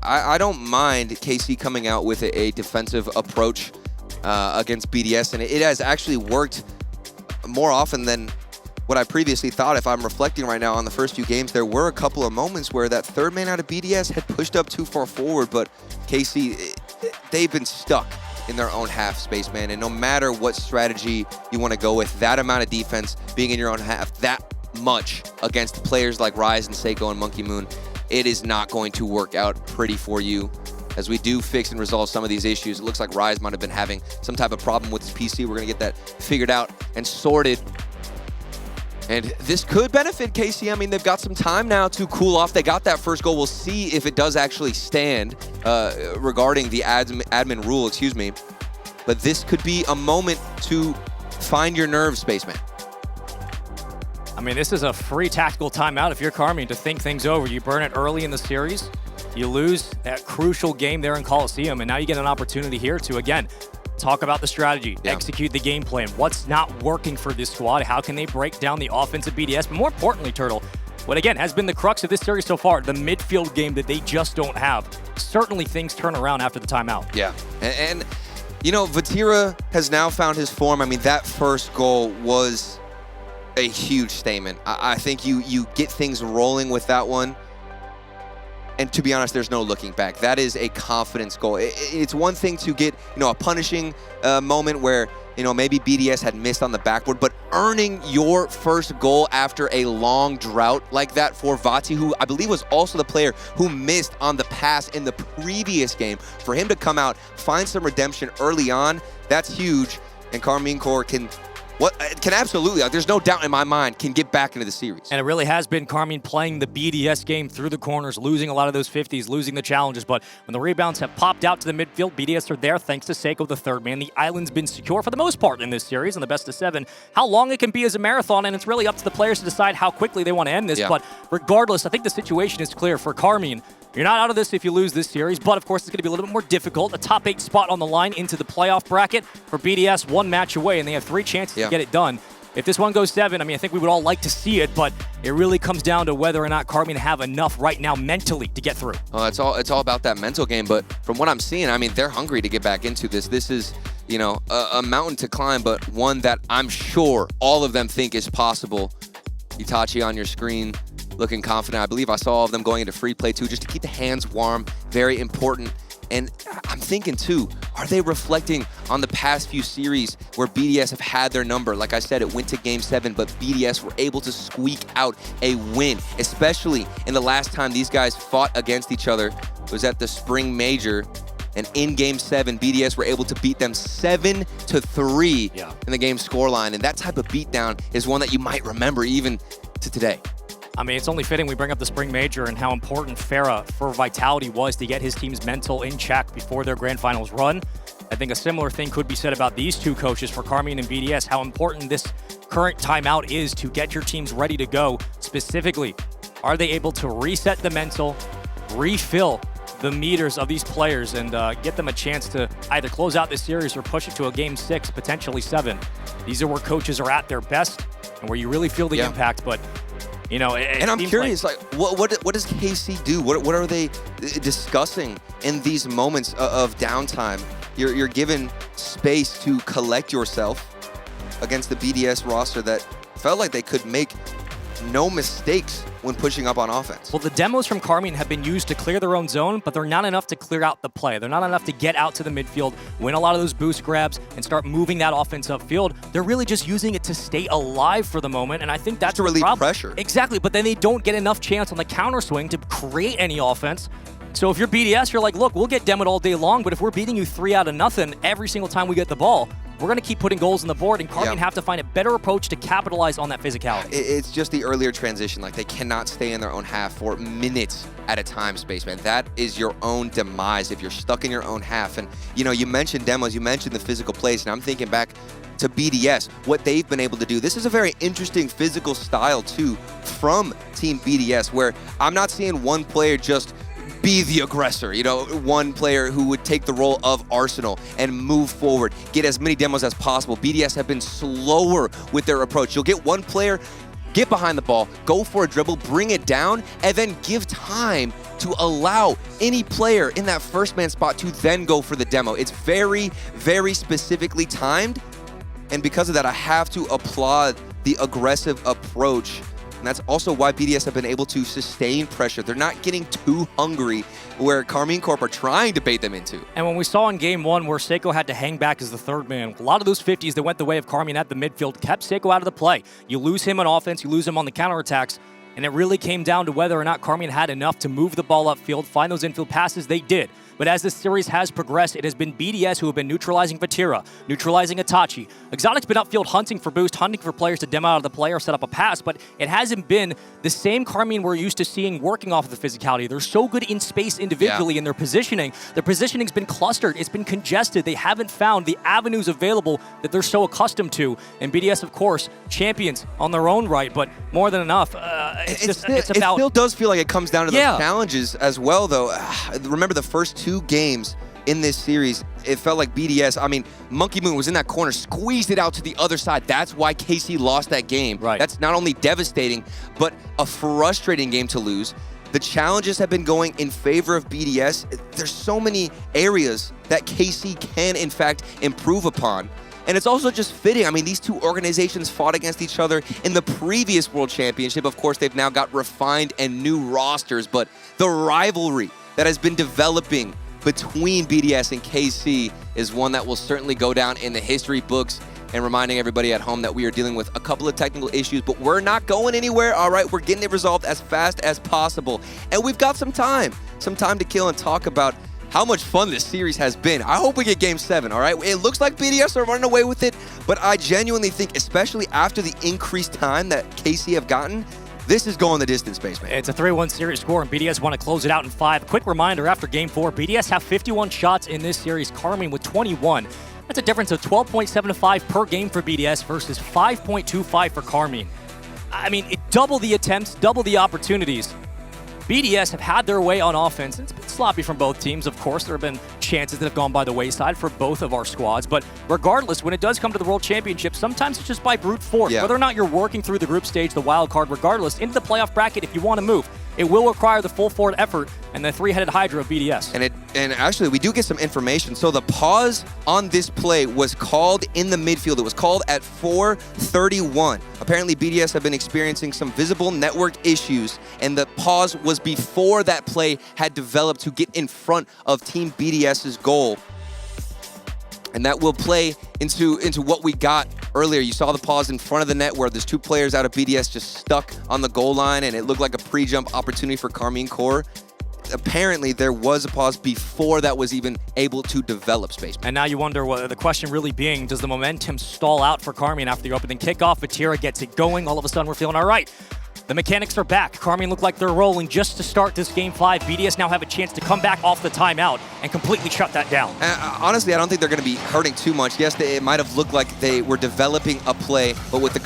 I don't mind KC coming out with a defensive approach against BDS. And it has actually worked more often than what I previously thought. If I'm reflecting right now on the first few games, there were a couple of moments where that third man out of BDS had pushed up too far forward, but KC, they've been stuck in their own half, Spaceman. And no matter what strategy you want to go with, that amount of defense being in your own half, that much against players like Rise and Seiko and Monkey Moon, it is not going to work out pretty for you. As we do fix and resolve some of these issues, it looks like Rise might have been having some type of problem with his PC. We're going to get that figured out and sorted. And this could benefit KC. I mean, they've got some time now to cool off. They got that first goal. We'll see if it does actually stand regarding the admin rule, excuse me. But this could be a moment to find your nerve, Spaceman. I mean, this is a free tactical timeout if you're Karmine to think things over. You burn it early in the series. You lose that crucial game there in Coliseum, and now you get an opportunity here to, again, talk about the strategy, execute the game plan. What's not working for this squad? How can they break down the offense of BDS? But more importantly, Turtle, what again has been the crux of this series so far, the midfield game that they just don't have. Certainly things turn around after the timeout. Yeah, and you know, Vatira has now found his form. I mean, that first goal was a huge statement. I think you get things rolling with that one. And to be honest, there's no looking back. That is a confidence goal. It's one thing to get, you know, a punishing moment where, you know, maybe BDS had missed on the backboard, but earning your first goal after a long drought like that for Vati, who I believe was also the player who missed on the pass in the previous game, for him to come out, find some redemption early on, that's huge. And Karmine Corp can absolutely, like, there's no doubt in my mind, can get back into the series. And it really has been Karmine playing the BDS game through the corners, losing a lot of those 50s, losing the challenges. But when the rebounds have popped out to the midfield, BDS are there thanks to Seiko, the third man. The island's been secure for the most part in this series, in the best of 7. How long it can be is a marathon, and it's really up to the players to decide how quickly they want to end this. Yeah. But regardless, I think the situation is clear for Karmine. You're not out of this if you lose this series, but of course it's going to be a little bit more difficult. A top 8 spot on the line into the playoff bracket for BDS, 1 match away, and they have 3 chances to get it done. If this one goes 7, I mean, I think we would all like to see it, but it really comes down to whether or not Karmine have enough right now mentally to get through. It's all about that mental game, but from what I'm seeing, I mean, they're hungry to get back into this. This is, you know, a mountain to climb, but one that I'm sure all of them think is possible. Itachi on your screen, looking confident. I believe I saw all of them going into free play too, just to keep the hands warm. Very important. And I'm thinking too, are they reflecting on the past few series where BDS have had their number? Like I said, it went to game 7, but BDS were able to squeak out a win, especially in the last time these guys fought against each other. It was at the Spring Major. And in game 7, BDS were able to beat them 7-3 in the game scoreline. And that type of beatdown is one that you might remember even to today. I mean, it's only fitting we bring up the Spring Major and how important Farah for Vitality was to get his team's mental in check before their Grand Finals run. I think a similar thing could be said about these two coaches for Karmine and BDS, how important this current timeout is to get your teams ready to go. Specifically, are they able to reset the mental, refill the meters of these players, and get them a chance to either close out this series or push it to a game 6, potentially 7. These are where coaches are at their best and where you really feel the impact. But you know, and I'm curious, like what does KC do? What are they discussing in these moments of downtime? You're given space to collect yourself against the BDS roster that felt like they could make no mistakes when pushing up on offense. Well, the demos from Karmine have been used to clear their own zone, but they're not enough to clear out the play. They're not enough to get out to the midfield, win a lot of those boost grabs, and start moving that offense upfield. They're really just using it to stay alive for the moment, and I think that's to relieve the problem. pressure. Exactly, but then they don't get enough chance on the counter swing to create any offense. So if you're BDS, you're like, look, we'll get demoed all day long, but if we're beating you 3 out of nothing every single time we get the ball, we're going to keep putting goals on the board, and Karmine have to find a better approach to capitalize on that physicality. It's just the earlier transition. Like, they cannot stay in their own half for minutes at a time, Spaceman. That is your own demise if you're stuck in your own half. And, you know, you mentioned demos, you mentioned the physical plays, and I'm thinking back to BDS, what they've been able to do. This is a very interesting physical style, too, from Team BDS, where I'm not seeing one player just be the aggressor, you know, one player who would take the role of Arsenal and move forward, get as many demos as possible. BDS have been slower with their approach. You'll get one player, get behind the ball, go for a dribble, bring it down, and then give time to allow any player in that first man spot to then go for the demo. It's very, very specifically timed, and because of that, I have to applaud the aggressive approach. And that's also why BDS have been able to sustain pressure. They're not getting too hungry, where Karmine Corp are trying to bait them into. And when we saw in game 1 where Seiko had to hang back as the third man, a lot of those 50s that went the way of Karmine at the midfield kept Seiko out of the play. You lose him on offense, you lose him on the counterattacks, and it really came down to whether or not Karmine had enough to move the ball upfield, find those infield passes. They did. But as this series has progressed, it has been BDS who have been neutralizing Vatira, neutralizing Itachi. Exotic's been upfield hunting for boost, hunting for players to demo out of the play or set up a pass, but it hasn't been the same Karmine we're used to seeing working off of the physicality. They're so good in space individually in their positioning. Their positioning's been clustered. It's been congested. They haven't found the avenues available that they're so accustomed to. And BDS, of course, champions on their own right, but more than enough. It still does feel like it comes down to those challenges as well, though. Remember the first 2 games in this series, it felt like BDS, I mean, Monkey Moon was in that corner, squeezed it out to the other side. That's why KC lost that game. Right. That's not only devastating, but a frustrating game to lose. The challenges have been going in favor of BDS. There's so many areas that KC can, in fact, improve upon. And it's also just fitting. I mean, these 2 organizations fought against each other in the previous World Championship. Of course, they've now got refined and new rosters, but the rivalry that has been developing between BDS and KC is one that will certainly go down in the history books, and reminding everybody at home that we are dealing with a couple of technical issues, but we're not going anywhere, all right? We're getting it resolved as fast as possible. And we've got some time to kill and talk about how much fun this series has been. I hope we get Game 7, all right? It looks like BDS are running away with it, but I genuinely think, especially after the increased time that KC have gotten, this is going the distance, Spaceman. It's a 3-1 series score, and BDS want to close it out in 5. Quick reminder, after Game 4, BDS have 51 shots in this series, Karmine with 21. That's a difference of 12.75 per game for BDS versus 5.25 for Karmine. I mean, double the attempts, double the opportunities. BDS have had their way on offense. It's been sloppy from both teams, of course. There have been chances that have gone by the wayside for both of our squads. But regardless, when it does come to the World Championship, sometimes it's just by brute force. Yeah. Whether or not you're working through the group stage, the wild card, regardless, into the playoff bracket if you want to move. It will require the full forward effort and the 3-headed Hydra of BDS. And actually, we do get some information. So the pause on this play was called in the midfield. It was called at 4:31. Apparently, BDS have been experiencing some visible network issues, and the pause was before that play had developed to get in front of Team BDS's goal. And that will play into what we got earlier. You saw the pause in front of the net where there's 2 players out of BDS just stuck on the goal line, and it looked like a pre-jump opportunity for Karmine Corp. Apparently, there was a pause before that was even able to develop, Space. And now you wonder, what the question really being, does the momentum stall out for Karmine after the opening kickoff? Vatira gets it going. All of a sudden, we're feeling all right. The mechanics are back. Karmine look like they're rolling just to start this Game 5. BDS now have a chance to come back off the timeout and completely shut that down. Honestly, I don't think they're going to be hurting too much. Yes, it might have looked like they were developing a play, but with the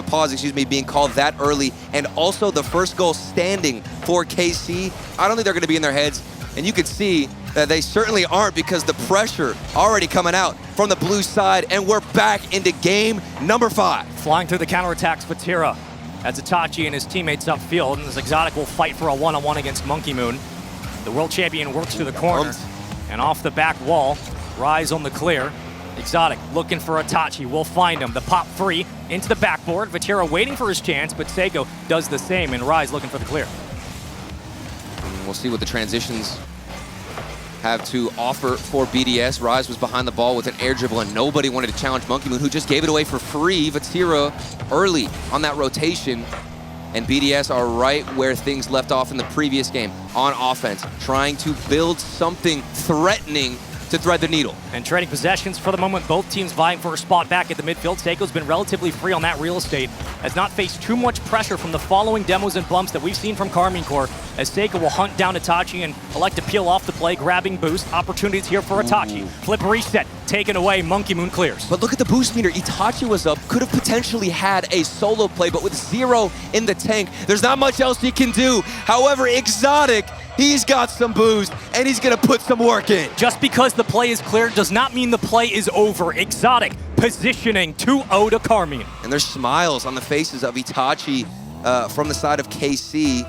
pause being called that early, and also the first goal standing for KC, I don't think they're going to be in their heads. And you can see that they certainly aren't, because the pressure already coming out from the blue side, and we're back into game number 5. Flying through the counterattacks, Vatira. As Itachi and his teammates upfield, and this Exotic will fight for a one-on-one against Monkey Moon. The world champion works through the corner, and off the back wall, Rise on the clear. Exotic looking for Itachi, will find him. The pop free into the backboard. Vatira waiting for his chance, but Seiko does the same, and Rise looking for the clear. And we'll see what the transitions have to offer for BDS. Rise was behind the ball with an air dribble, and nobody wanted to challenge Monkey Moon, who just gave it away for free. Vatira early on that rotation, and BDS are right where things left off in the previous game, on offense, trying to build something threatening to thread the needle. And trading possessions for the moment, both teams vying for a spot back at the midfield. Seiko's been relatively free on that real estate, has not faced too much pressure from the following demos and bumps that we've seen from Karmine Corp, as Seiko will hunt down Itachi and elect to peel off the play, grabbing boost. Opportunities here for Itachi. Flip reset, taken away, Monkey Moon clears. But look at the boost meter. Itachi was up, could have potentially had a solo play, but with 0 in the tank, there's not much else he can do. However, Exotic, he's got some boost, and he's gonna put some work in. Just because the play is clear does not mean the play is over. Exotic positioning 2-0 to Karmine. And there's smiles on the faces of Itachi from the side of KC.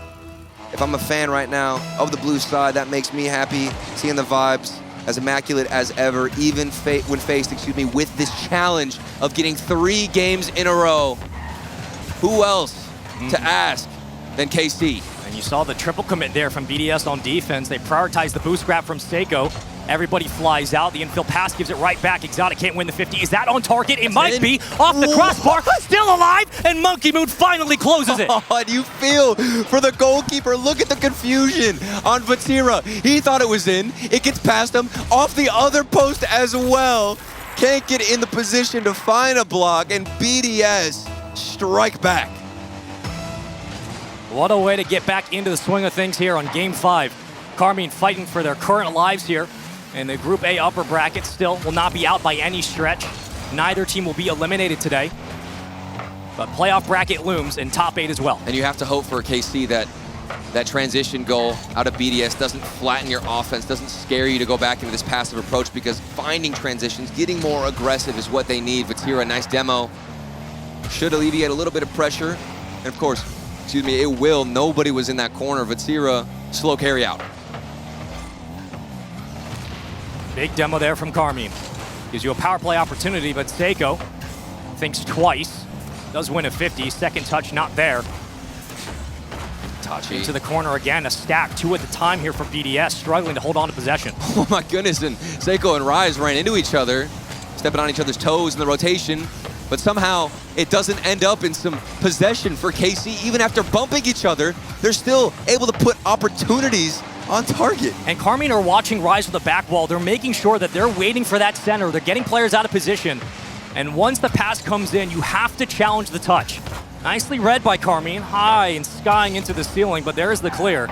If I'm a fan right now of the blue side, that makes me happy, seeing the vibes as immaculate as ever, even when faced, with this challenge of getting 3 games in a row. Who else to ask than KC? And you saw the triple commit there from BDS on defense. They prioritized the boost grab from Seiko. Everybody flies out. The infield pass gives it right back. Exotic can't win the 50. Is that on target? It might be. Off the crossbar. Still alive. And Monkey Moon finally closes it. Oh, you feel for the goalkeeper. Look at the confusion on Vatira. He thought it was in. It gets past him. Off the other post as well. Can't get in the position to find a block. And BDS strike back. What a way to get back into the swing of things here on Game 5. Karmine fighting for their current lives here. And the Group A upper bracket still will not be out by any stretch. Neither team will be eliminated today. But playoff bracket looms and top 8 as well. And you have to hope for KC that transition goal out of BDS doesn't flatten your offense, doesn't scare you to go back into this passive approach, because finding transitions, getting more aggressive is what they need. Vatira, nice demo. Should alleviate a little bit of pressure. And of course, it will. Nobody was in that corner. Vatira, slow carry out. Big demo there from Karmine. Gives you a power play opportunity, but Seiko thinks twice. Does win a 50. Second touch not there. Itachi. Into the corner again. A stack. 2 at the time here for BDS. Struggling to hold on to possession. Oh my goodness. And Seiko and Rise ran into each other, stepping on each other's toes in the rotation. But somehow it doesn't end up in some possession for KC. Even after bumping each other, they're still able to put opportunities on target. And Karmine are watching Rise with the back wall. They're making sure that they're waiting for that center. They're getting players out of position. And once the pass comes in, you have to challenge the touch. Nicely read by Karmine, high and skying into the ceiling, but there is the clear.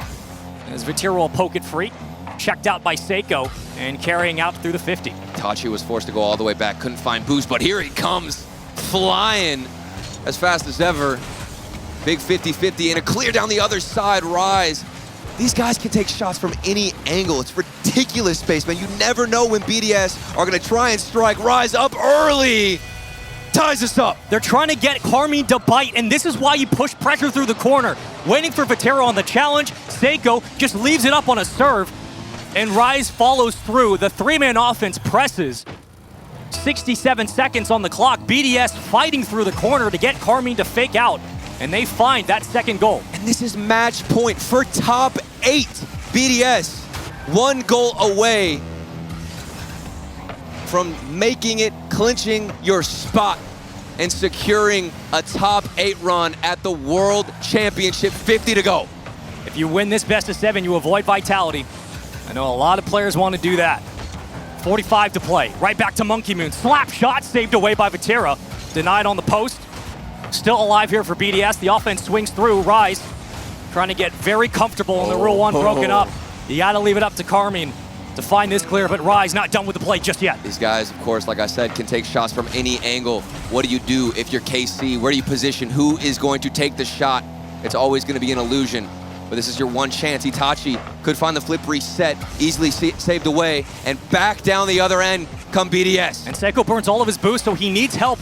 As Vatira will poke it free. Checked out by Seiko and carrying out through the 50. Itachi was forced to go all the way back, couldn't find boost, but here he comes, flying as fast as ever. Big 50-50 and a clear down the other side. Rise. These guys can take shots from any angle. It's ridiculous space, man. You never know when BDS are gonna try and strike. Rise up early, ties us up. They're trying to get Karmine to bite, and this is why you push pressure through the corner. Waiting for Vatira on the challenge. Seiko just leaves it up on a serve, and Rise follows through. The 3-man offense presses. 67 seconds on the clock. BDS fighting through the corner to get Karmine to fake out, and they find that second goal. And this is match point for top 8. BDS, 1 goal away from making it, clinching your spot, and securing a top 8 run at the World Championship. 50 to go. If you win this best of 7, you avoid vitality. I know a lot of players want to do that. 45 to play. Right back to Monkey Moon. Slap shot saved away by Vatira. Denied on the post. Still alive here for BDS. The offense swings through. Rise trying to get very comfortable in the Rule 1 broken up. You got to leave it up to Karmine to find this clear, but Rise not done with the play just yet. These guys, of course, like I said, can take shots from any angle. What do you do if you're KC? Where do you position? Who is going to take the shot? It's always going to be an illusion. But this is your one chance. Itachi could find the flip reset, easily saved away, and back down the other end come BDS. And Seiko burns all of his boost, so he needs help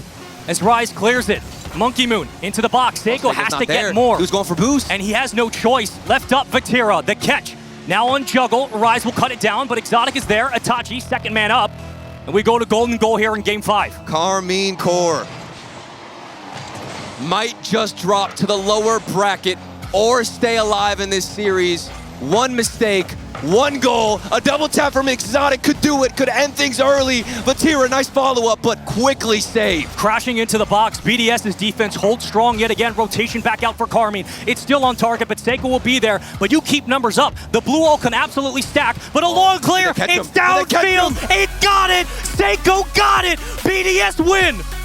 as Rise clears it. Monkey Moon into the box. Seiko has to get more. Who's going for boost? And he has no choice. Left up Vatira, the catch. Now on juggle, Rise will cut it down, but Exotic is there. Itachi, second man up. And we go to golden goal here in Game 5. Karmine Corp might just drop to the lower bracket or stay alive in this series. One mistake, one goal, a double tap from Exotic could do it, could end things early. Vatira, nice follow-up, but quickly saved. Crashing into the box, BDS's defense holds strong yet again. Rotation back out for Karmine. It's still on target, but Seiko will be there. But you keep numbers up. The blue wall can absolutely stack, but a long clear, it's downfield. It got it! Seiko got it! BDS win!